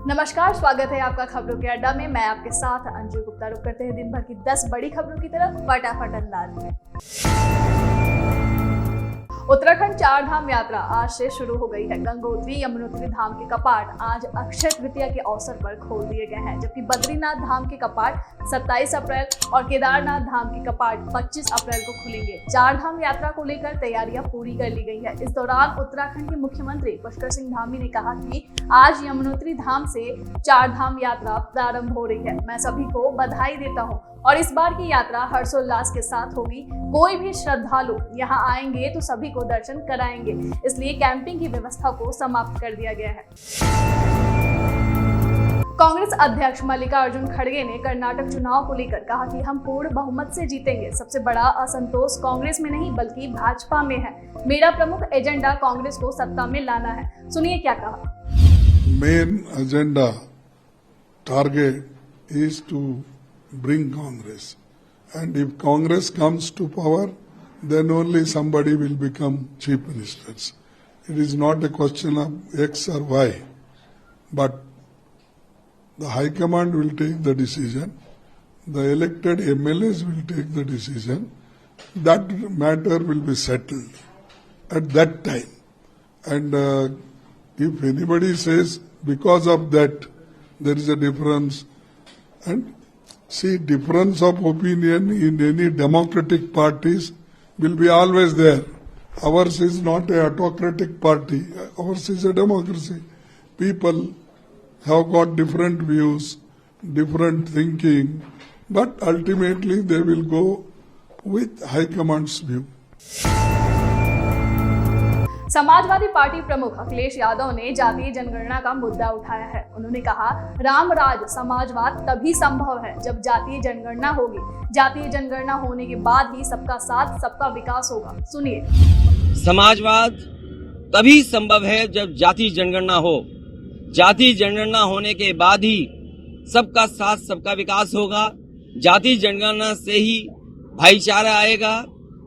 नमस्कार, स्वागत है आपका खबरों के अड्डा में। मैं आपके साथ अंजू गुप्ता। रुक करते हैं दिन भर की 10 बड़ी खबरों की तरफ फटाफट अंदाज में। उत्तराखंड 4 धाम यात्रा आज से शुरू हो गई है। गंगोत्री यमुनोत्री धाम के कपाट आज अक्षय तृतीया के अवसर पर खोल दिए गए हैं, जबकि बद्रीनाथ धाम के कपाट 27 अप्रैल और केदारनाथ धाम के कपाट 25 अप्रैल को खुलेंगे। 4 धाम यात्रा को लेकर तैयारियां पूरी कर ली गई है। इस दौरान उत्तराखंड के मुख्यमंत्री पुष्कर सिंह धामी ने कहा कि आज यमुनोत्री धाम से 4 धाम यात्रा प्रारंभ हो रही है। मैं सभी को बधाई देता हूँ और इस बार की यात्रा हर्षोल्लास के साथ होगी। कोई भी श्रद्धालु यहाँ आएंगे तो सभी को दर्शन कराएंगे, इसलिए कैंपिंग की व्यवस्था को समाप्त कर दिया गया है। कांग्रेस अध्यक्ष मल्लिकार्जुन खड़गे ने कर्नाटक चुनाव को लेकर कहा कि हम पूर्ण बहुमत से जीतेंगे। सबसे बड़ा असंतोष कांग्रेस में नहीं बल्कि भाजपा में है। मेरा प्रमुख एजेंडा कांग्रेस को सत्ता में लाना है। सुनिए क्या कहा। Main agenda target is to bring Congress, and if Congress comes to power, then only somebody will become chief ministers. It is not a question of X or Y, but the High Command will take the decision, the elected MLAs will take the decision, that matter will be settled at that time. And if anybody says because of that there is a difference, and see, difference of opinion in any democratic parties will be always there. Ours is not a autocratic party. Ours is a democracy. People have got different views, different thinking, but ultimately they will go with High Command's view. Samajwadi party प्रमुख अखिलेश यादव ने जातीय जनगणना का मुद्दा उठाया है। उन्होंने कहा, राम राज समाजवाद तभी संभव है जब जातीय जनगणना होगी। जातीय जनगणना होने के बाद ही सबका साथ सबका विकास होगा। सुनिए। समाजवाद तभी संभव है जब जातीय जनगणना हो। जातीय जनगणना होने के बाद ही सबका साथ सबका विकास होगा। जातीय जनगणना से ही भाईचारा आएगा।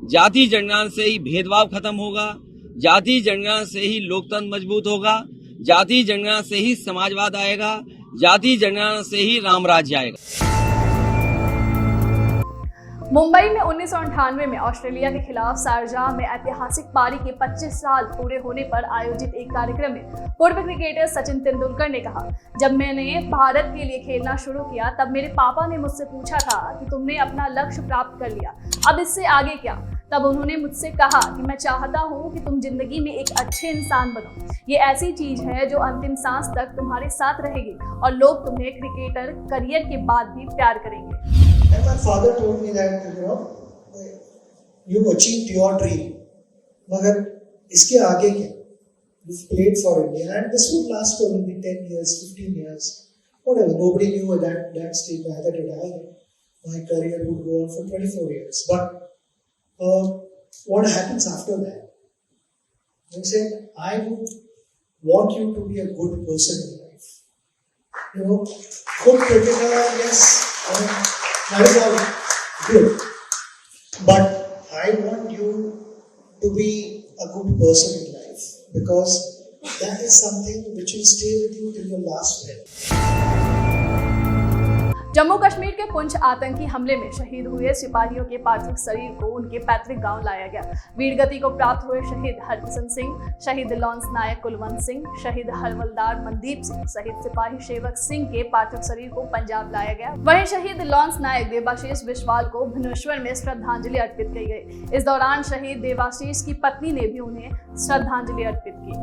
जातीय जनगणना से ही भेदभाव खत्म होगा। जातीय जनगणना से ही लोकतंत्र मजबूत होगा। जातीय जनगणना से ही समाजवाद आएगा। जातीय जनगणना से ही राम राज्य आएगा। मुंबई में 1998 में ऑस्ट्रेलिया के खिलाफ शारजाह में ऐतिहासिक पारी के 25 साल पूरे होने पर आयोजित एक कार्यक्रम में पूर्व क्रिकेटर सचिन तेंदुलकर ने कहा, जब मैंने भारत के लिए खेलना शुरू किया तब मेरे पापा ने मुझसे पूछा था कि तुमने अपना लक्ष्य प्राप्त कर लिया, अब इससे आगे क्या। तब उन्होंने मुझसे कहा कि मैं चाहता हूं कि तुम जिंदगी में एक अच्छे इंसान बनो। ये ऐसी चीज है जो अंतिम सांस तक तुम्हारे साथ रहेगी और लोग तुम्हें क्रिकेटर करियर के बाद भी प्यार करेंगे। And my father told me that, you achieved your dream, मगर इसके आगे क्या? You've played for India and this would last for maybe 10 years, 15 years, whatever. Nobody knew at that stage whether did my career would go on for 24 years. But what happens after that? They said, I would want you to be a good person in life. Good cricketer, yes, that is all good. But I want you to be a good person in life because that is something which will stay with you till your last breath. Jammu Kashmir के पुंछ आतंकी हमले में शहीद हुए सिपाहियों के पार्थिव शरीर को उनके पैतृक गांव लाया गया। वीरगति को प्राप्त हुए शहीद हरकिशन सिंह, शहीद लॉन्स नायक कुलवंत सिंह, शहीद हवलदार मनदीप सिंह सहित सिपाही सेवक सिंह के पार्थिव शरीर को पंजाब लाया गया। वहीं शहीद लॉन्स नायक देवाशीष बिस्वाल को भुवनेश्वर में श्रद्धांजलि अर्पित की गई। इस दौरान शहीद देवाशीष की पत्नी ने भी उन्हें श्रद्धांजलि अर्पित की।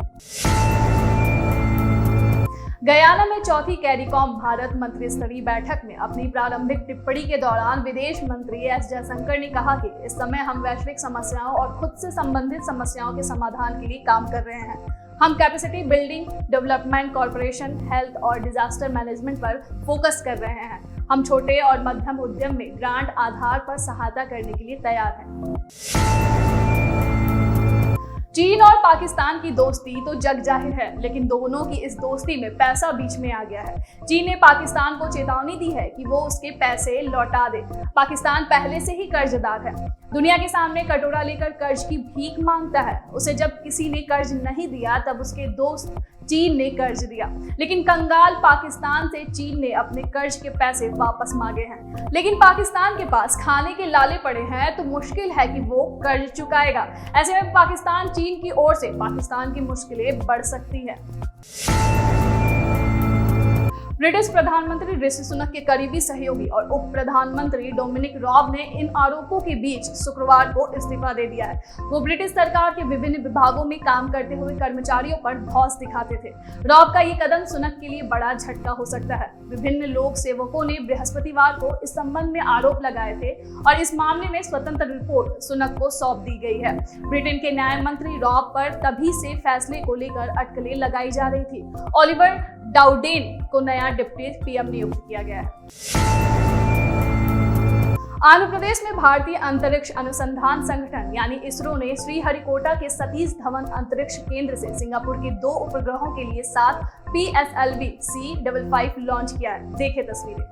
गयाना में चौथी कैरिकॉम भारत मंत्री स्तरीय बैठक में अपनी प्रारंभिक टिप्पणी के दौरान विदेश मंत्री एस जयशंकर ने कहा कि इस समय हम वैश्विक समस्याओं और खुद से संबंधित समस्याओं के समाधान के लिए काम कर रहे हैं। हम capacity building, development, corporation, health और डिजास्टर मैनेजमेंट पर फोकस कर रहे हैं। हम छोटे और मध्यम उद्यम में ग्रांट आधार पर सहायता करने के लिए तैयार हैं। चीन और पाकिस्तान की दोस्ती तो जग जाहिर है, लेकिन दोनों की इस दोस्ती में पैसा बीच में आ गया है। चीन ने पाकिस्तान को चेतावनी दी है कि वो उसके पैसे लौटा दे। पाकिस्तान पहले से ही कर्जदार है, दुनिया के सामने कटोरा लेकर कर्ज की भीख मांगता है। उसे जब किसी ने कर्ज नहीं दिया तब उसके दोस्त चीन ने कर्ज दिया, लेकिन कंगाल पाकिस्तान से चीन ने अपने कर्ज के पैसे वापस मांगे हैं। लेकिन पाकिस्तान के पास खाने के लाले पड़े हैं तो मुश्किल है कि वो कर्ज चुकाएगा। ऐसे में पाकिस्तान चीन की ओर से पाकिस्तान की मुश्किलें बढ़ सकती है। ब्रिटिश प्रधानमंत्री ऋषि सुनक के करीबी सहयोगी और उप प्रधानमंत्री डोमिनिक रॉब ने इन आरोपों के बीच शुक्रवार को इस्तीफा दे दिया है। वो ब्रिटिश सरकार के विभिन्न विभागों में काम करते हुए कर्मचारियों पर धौंस दिखाते थे। रॉब का ये कदम सुनक के लिए बड़ा झटका हो सकता है। विभिन्न लोक सेवकों ने बृहस्पतिवार को इस संबंध में आरोप लगाए थे और इस मामले में स्वतंत्र रिपोर्ट सुनक को सौंप दी गई है। ब्रिटेन के न्याय मंत्री रॉब पर तभी से फैसले को लेकर अटकलें लगाई जा रही थी। ओलिवर डाउडेन को नया डिप्टी पीएम नियुक्त किया गया है। आंध्र प्रदेश में भारतीय अंतरिक्ष अनुसंधान संगठन यानी इसरो ने श्रीहरिकोटा के सतीश धवन अंतरिक्ष केंद्र से सिंगापुर के 2 उपग्रहों के लिए 7 PSLV C55 लॉन्च किया है। देखें तस्वीरें।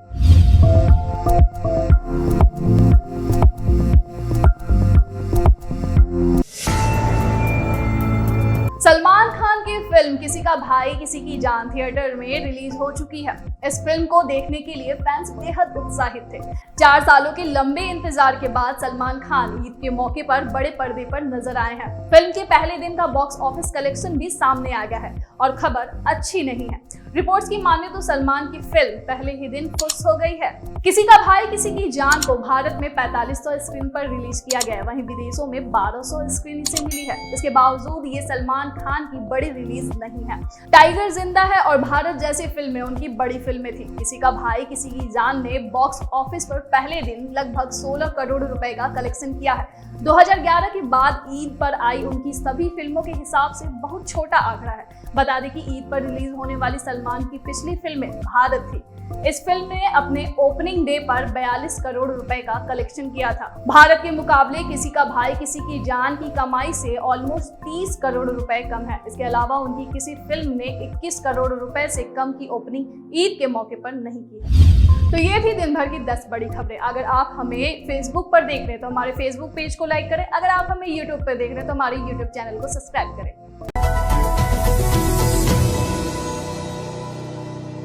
सलमान खान की फिल्म किसी का भाई किसी की जान थिएटर में रिलीज हो चुकी है। इस फिल्म को देखने के लिए फैंस बेहद उत्साहित थे। 4 सालों के लंबे इंतजार के बाद सलमान खान ईद के मौके पर बड़े पर्दे पर नजर आए हैं। फिल्म के पहले दिन का बॉक्स ऑफिस कलेक्शन भी सामने आ गया है और खबर अच्छी नहीं है। रिपोर्ट्स की माने तो सलमान की फिल्म पहले ही दिन खुश हो गई है। किसी का भाई किसी की जान को भारत में 4500 स्क्रीन पर रिलीज किया गया है, वहीं विदेशों में 1200 स्क्रीन इसे मिली है। इसके बावजूद ये सलमान खान की बड़ी रिलीज नहीं है। टाइगर जिंदा है और भारत जैसी फिल्में उनकी बड़ी फिल्में थी। किसी का भाई किसी की जान ने बॉक्स ऑफिस पर पहले दिन लगभग 16 करोड़ रुपए का कलेक्शन किया है। 2011 के बाद ईद पर आई उनकी सभी फिल्मों के हिसाब से बहुत छोटा आंकड़ा है। बता दें कि ईद पर रिलीज होने वाली सलमान की पिछली फिल्म भारत थी। इस फिल्म ने अपने ओपनिंग डे पर 42 करोड़ रुपए का कलेक्शन किया था। भारत के मुकाबले किसी का भाई किसी की जान की कमाई से ऑलमोस्ट 30 करोड़ रुपए कम है। इसके अलावा उनकी किसी फिल्म ने 21 करोड़ रुपए से कम की ओपनिंग ईद के मौके पर नहीं की है। तो ये थी दिन भर की 10 बड़ी खबरें। अगर आप हमें फेसबुक पर देख रहे हैं तो हमारे फेसबुक पेज को लाइक करें। अगर आप हमें यूट्यूब पर देख रहे हैं तो हमारे यूट्यूब चैनल को सब्सक्राइब करें।